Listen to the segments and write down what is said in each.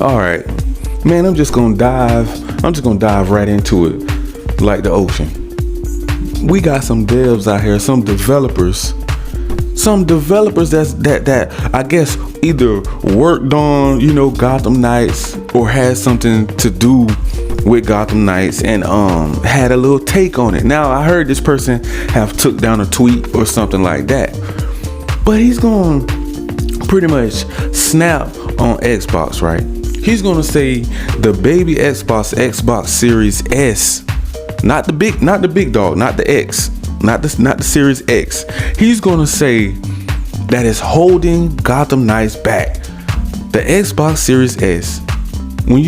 All right, man, I'm just gonna dive right into it like the ocean. We got some devs out here, some developers that I guess either worked on, Gotham Knights or had something to do with Gotham Knights and had a little take on it. Now I heard this person have took down a tweet or something like that, but he's gonna pretty much snap on Xbox, right? He's gonna say the baby Xbox Series S, not the big dog, not the X, not the Series X. He's gonna say that is holding Gotham Knights back. The Xbox Series S, when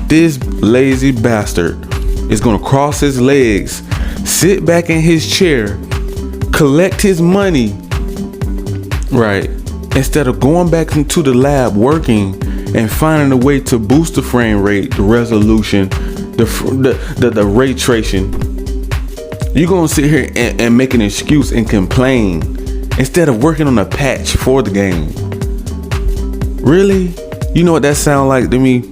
this lazy bastard is gonna cross his legs, sit back in his chair, collect his money, right? Instead of going back into the lab working and finding a way to boost the frame rate, the resolution, the ray tracing. You're gonna sit here and make an excuse and complain instead of working on a patch for the game. Really? You know what that sound like to me?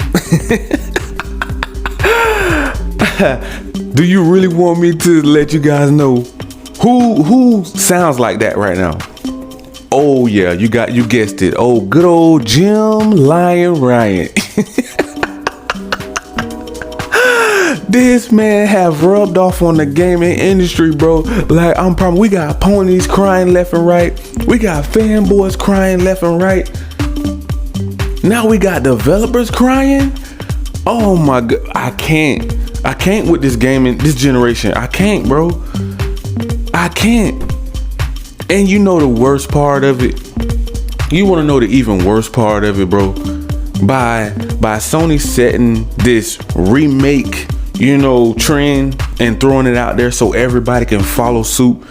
Do you really want me to let you guys know who sounds like that right now? Oh yeah, you guessed it. Oh, good old Jim Lion Ryan. This man have rubbed off on the gaming industry, bro. Like, I'm probably, we got ponies crying left and right. We got fanboys crying left and right. Now we got developers crying. Oh my god, I can't with this gaming, this generation. I can't, bro. I can't. And you know the worst part of it? You want to know the even worst part of it, bro? By Sony setting this remake, trend and throwing it out there so everybody can follow suit,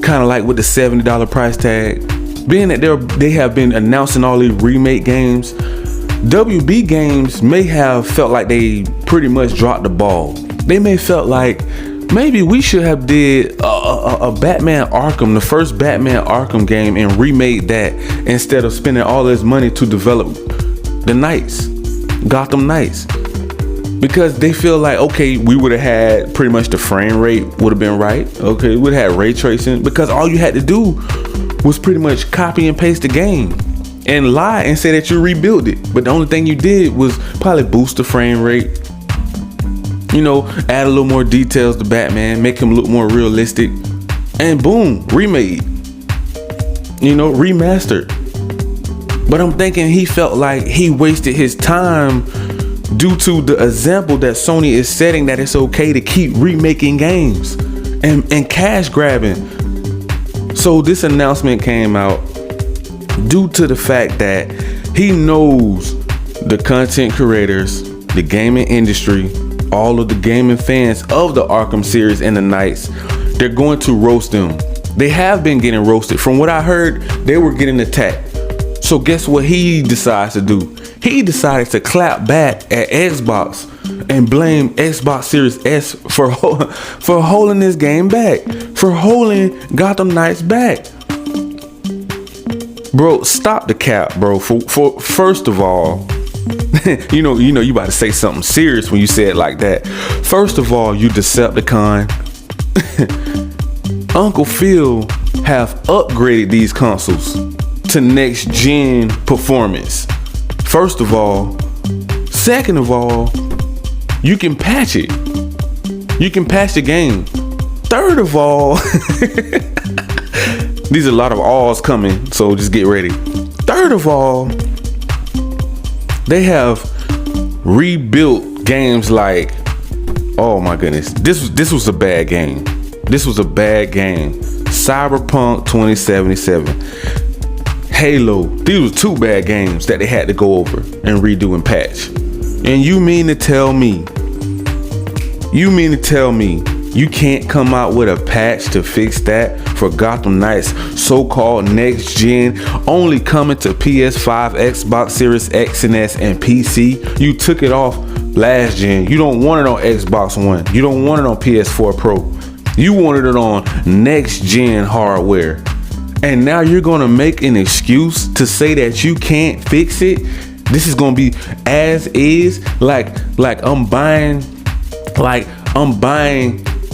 kind of like with the $70 price tag. Being that they have been announcing all these remake games, WB Games may have felt like they pretty much dropped the ball. They may felt like maybe we should have did a Batman Arkham, the first Batman Arkham game, and remade that instead of spending all this money to develop the Knights, Gotham Knights. Because they feel like, okay, we would have had pretty much the frame rate would have been right. Okay, we would have had ray tracing, because all you had to do was pretty much copy and paste the game and lie and say that you rebuilt it. But the only thing you did was probably boost the frame rate, add a little more details to Batman, make him look more realistic, and boom, remade, remastered. But I'm thinking he felt like he wasted his time due to the example that Sony is setting, that it's okay to keep remaking games and cash grabbing. So this announcement came out due to the fact that he knows the content creators, the gaming industry, all of the gaming fans of the Arkham series and the Knights, they're going to roast them. They have been getting roasted. From what I heard, they were getting attacked. So guess what he decides to do? He decided to clap back at Xbox and blame Xbox Series S for holding this game back, for holding Gotham Knights back. Bro, stop the cap, bro. For first of all, you about to say something serious when you say it like that. First of all, you Decepticon. Uncle Phil have upgraded these consoles to next gen performance. First of all. Second of all, you can patch it. You can patch the game. Third of all, these are a lot of alls coming, so just get ready. Third of all, they have rebuilt games like, oh my goodness, this was a bad game. This was a bad game. Cyberpunk 2077. Halo. These were two bad games that they had to go over and redo and patch. And you mean to tell me you can't come out with a patch to fix that for Gotham Knights, so-called next gen, only coming to PS5, Xbox Series X and S, and PC? You took it off last gen. You don't want it on Xbox One. You don't want it on PS4 Pro. You wanted it on next gen hardware. And now you're gonna make an excuse to say that you can't fix it This is gonna be as is, like I'm buying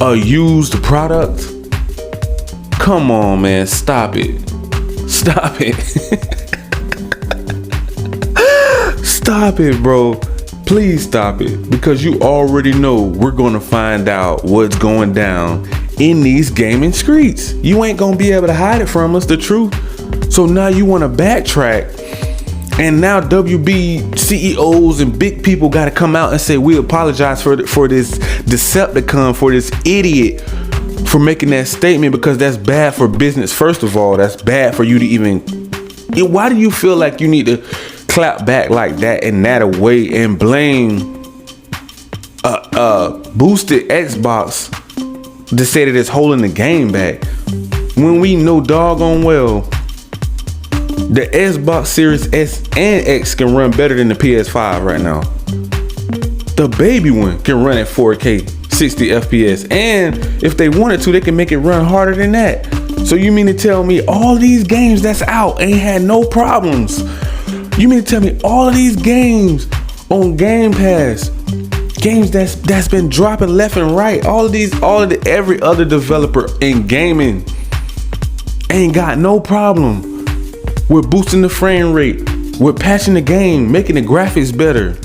a used product. Come on, man, stop it. Stop it. Stop it, bro. Please stop it, because you already know we're gonna find out what's going down in these gaming streets. You ain't gonna be able to hide it from us, the truth. So now you wanna backtrack, and now WB CEOs and big people gotta come out and say, we apologize for this Decepticon, for this idiot, for making that statement, because that's bad for business. First of all, that's bad for you to even, why do you feel like you need to clap back like that in that way and blame boosted Xbox to say that it's holding the game back, when we know doggone well the Xbox Series S and X can run better than the PS5 right now. The baby one can run at 4K 60 FPS, and if they wanted to, they can make it run harder than that. So you mean to tell me all these games that's out ain't had no problems? You mean to tell me all of these games on Game Pass, games that's been dropping left and right, every other developer in gaming ain't got no problem with boosting the frame rate, with patching the game, making the graphics better,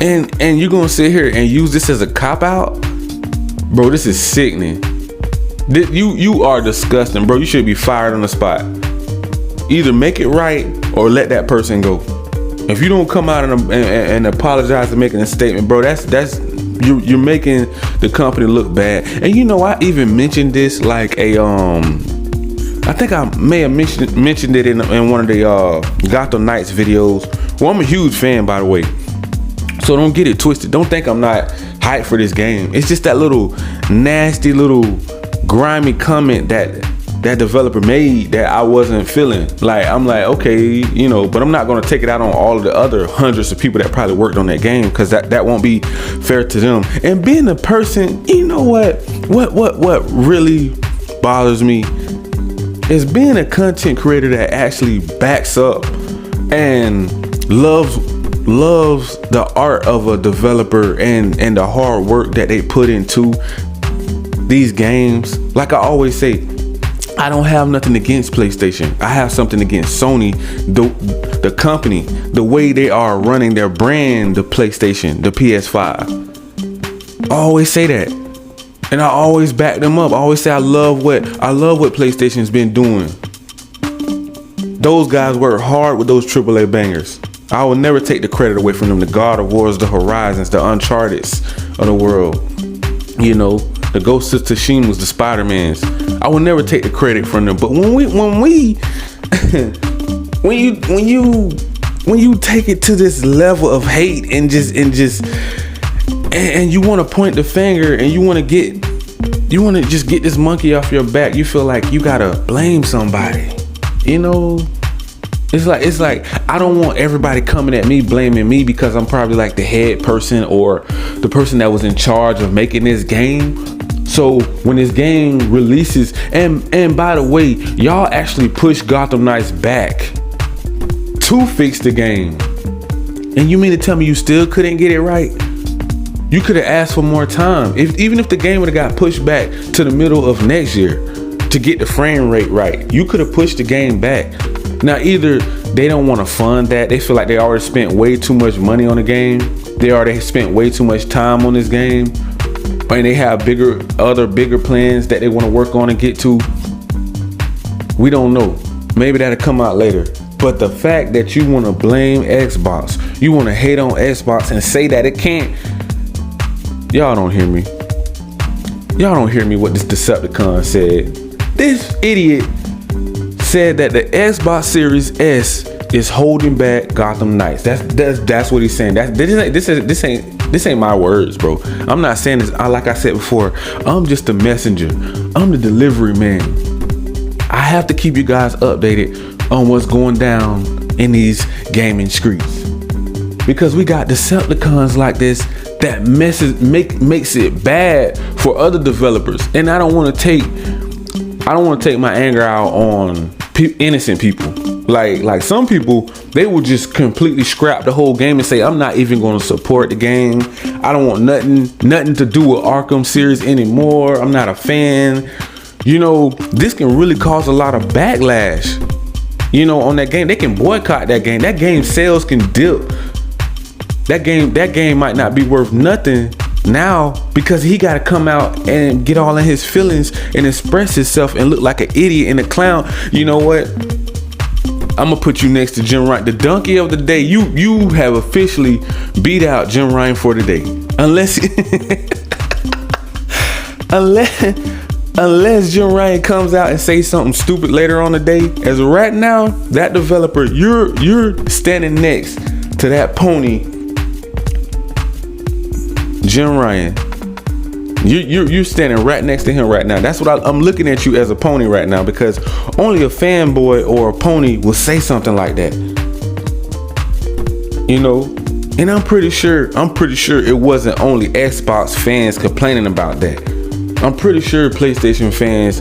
and you're gonna sit here and use this as a cop out, bro? This is sickening. You are disgusting, bro. You should be fired on the spot. Either make it right or let that person go. If you don't come out and apologize for making a statement, bro, that's you're making the company look bad. And you know, I even mentioned this like I think I may have mentioned it in one of the Gotham Knights videos. Well, I'm a huge fan, by the way, so don't get it twisted. Don't think I'm not hyped for this game. It's just that little nasty, little grimy comment that developer made that I wasn't feeling. Like, I'm like, okay, you know, but I'm not gonna take it out on all of the other hundreds of people that probably worked on that game, because that won't be fair to them. And being a person, you know what really bothers me is being a content creator that actually backs up and loves the art of a developer and the hard work that they put into these games. Like I always say, I don't have nothing against PlayStation. I have something against Sony, the company, the way they are running their brand, the PlayStation, the PS5. I always say that, and I always back them up. I always say I love what PlayStation's been doing. Those guys work hard with those AAA bangers. I will never take the credit away from them. The God of Wars, the Horizons, the Uncharted's of the world. You know, the Ghost of Tsushima's, the Spider-Mans. I will never take the credit from them. But when you take it to this level of hate and you want to point the finger and you want to just get this monkey off your back, you feel like you gotta blame somebody. You know, it's like I don't want everybody coming at me blaming me because I'm probably like the head person or the person that was in charge of making this game. So when this game releases, and by the way, y'all actually pushed Gotham Knights back to fix the game, and you mean to tell me you still couldn't get it right? You could have asked for more time. Even if the game would have got pushed back to the middle of next year to get the frame rate right, you could have pushed the game back. Now, either they don't want to fund that, they feel like they already spent way too much money on the game, they already spent way too much time on this game, and they have bigger plans that they want to work on and get to. We don't know. Maybe that'll come out later. But the fact that you want to blame Xbox, you want to hate on Xbox and say that it can't, y'all don't hear me. Y'all don't hear me what this Decepticon said. This idiot said that the Xbox Series S is holding back Gotham Knights. That's what he's saying. This ain't my words, bro. I'm not saying this. Like I said before, I'm just a messenger. I'm the delivery man. I have to keep you guys updated on what's going down in these gaming streets, because we got Decepticons like this that makes it bad for other developers. And I don't want to take my anger out on innocent people. Like some people, they will just completely scrap the whole game and say, I'm not even going to support the game. I don't want nothing to do with Arkham series anymore. I'm not a fan. You know, this can really cause a lot of backlash, you know, on that game. They can boycott that game. That game sales can dip. That game might not be worth nothing now because he got to come out and get all in his feelings and express himself and look like an idiot and a clown. You know what? I'm gonna put you next to Jim Ryan, the donkey of the day. You have officially beat out Jim Ryan for the day, unless Jim Ryan comes out and say something stupid later on the day. As of right now, that developer, you're standing next to that pony, Jim Ryan. You're standing right next to him right now. That's what I'm looking at you as a pony right now, because only a fanboy or a pony will say something like that. You know, and I'm pretty sure it wasn't only Xbox fans complaining about that. I'm pretty sure PlayStation fans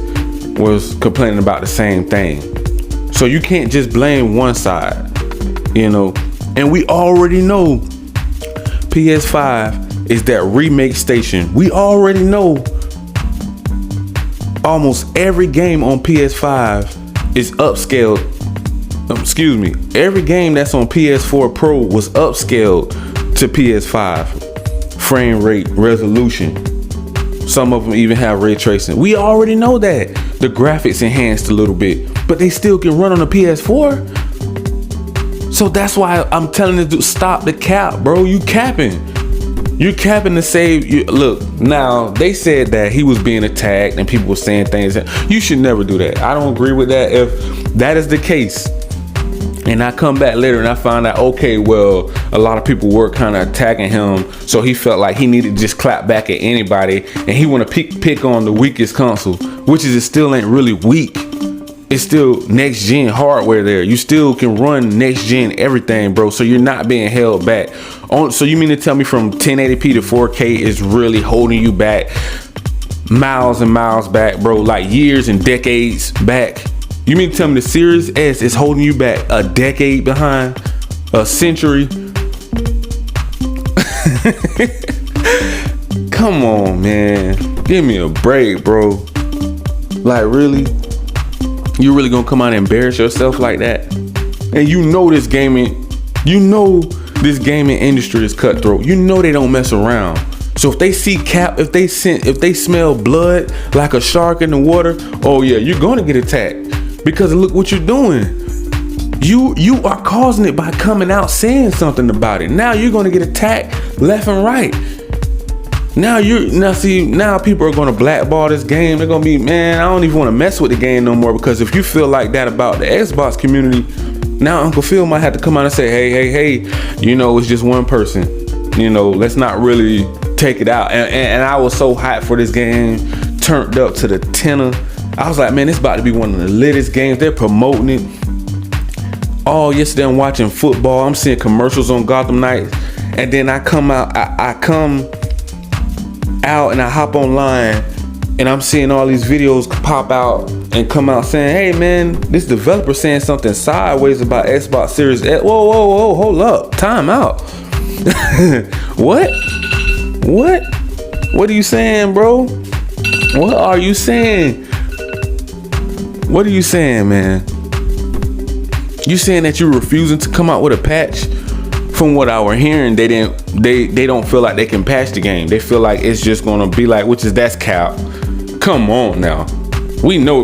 was complaining about the same thing. So you can't just blame one side, you know. And we already know PS5 is that remake station. We already know almost every game on PS5 is upscaled. Excuse me. Every game that's on PS4 Pro was upscaled to PS5. Frame rate, resolution. Some of them even have ray tracing. We already know that. The graphics enhanced a little bit, but they still can run on a PS4. So that's why I'm telling this dude, stop the cap, bro. You capping. You're capping to save you. Look, now they said that he was being attacked and people were saying things that you should never do that. I don't agree with that. If that is the case, and I come back later and I find out, okay, well, a lot of people were kind of attacking him, so he felt like he needed to just clap back at anybody, and he want to pick on the weakest console, which is it still ain't really weak. It's still next gen hardware there. You still can run next gen everything, bro. So you're not being held back. So you mean to tell me from 1080p to 4K is really holding you back miles and miles back, bro? Like years and decades back. You mean to tell me the Series S is holding you back a decade behind? A century? Come on, man. Give me a break, bro. Like, really? You really gonna come out and embarrass yourself like that? And you know this gaming industry is cutthroat. You know they don't mess around. So if they see cap, if they smell blood like a shark in the water, oh yeah, you're gonna get attacked. Because look what you're doing. You are causing it by coming out saying something about it. Now you're gonna get attacked left and right. Now people are gonna blackball this game. They're gonna be, man, I don't even want to mess with the game no more, because if you feel like that about the Xbox community, now Uncle Phil might have to come out and say, hey, you know, it's just one person. You know, let's not really take it out. And I was so hyped for this game, turned up to the tenor. I was like, man, it's about to be one of the latest games. They're promoting it. Oh, yesterday I'm watching football. I'm seeing commercials on Gotham Knights, and then I come out. I come out and I hop online and I'm seeing all these videos pop out and come out saying, hey man, this developer saying something sideways about Xbox Series X. Whoa, hold up, time out. What are you saying, bro? What are you saying? What are you saying, man? You saying that you're refusing to come out with a patch? From what I were hearing, they don't feel like they can patch the game. They feel like it's just gonna be like, that's cap. Come on now. We know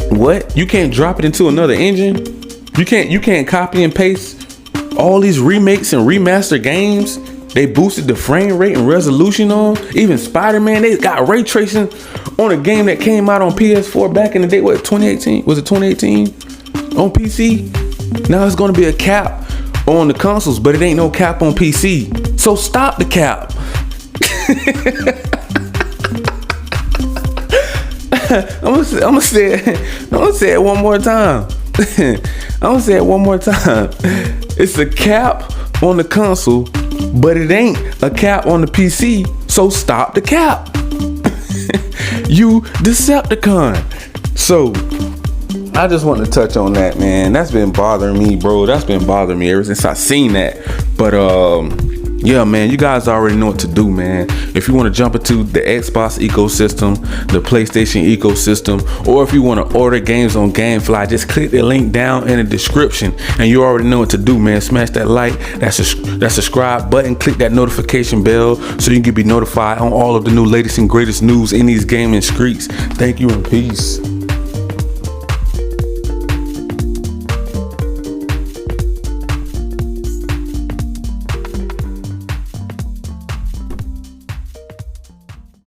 what? You can't drop it into another engine? You can't copy and paste all these remakes and remaster games they boosted the frame rate and resolution on. Even Spider-Man, they got ray tracing on a game that came out on PS4 back in the day. What, 2018? Was it 2018? On PC? Now it's gonna be a cap on the consoles, but it ain't no cap on PC. So stop the cap. I'm gonna say it one more time. It's a cap on the console, but it ain't a cap on the PC. So stop the cap. You Decepticon. So I just want to touch on that, man. That's been bothering me, bro. That's been bothering me ever since I seen that. But yeah, man, you guys already know what to do, man. If you want to jump into the Xbox ecosystem, the PlayStation ecosystem, or if you want to order games on GameFly, just click the link down in the description, and you already know what to do, man. Smash that like, that subscribe button, click that notification bell so you can be notified on all of the new latest and greatest news in these gaming streets. Thank you and peace.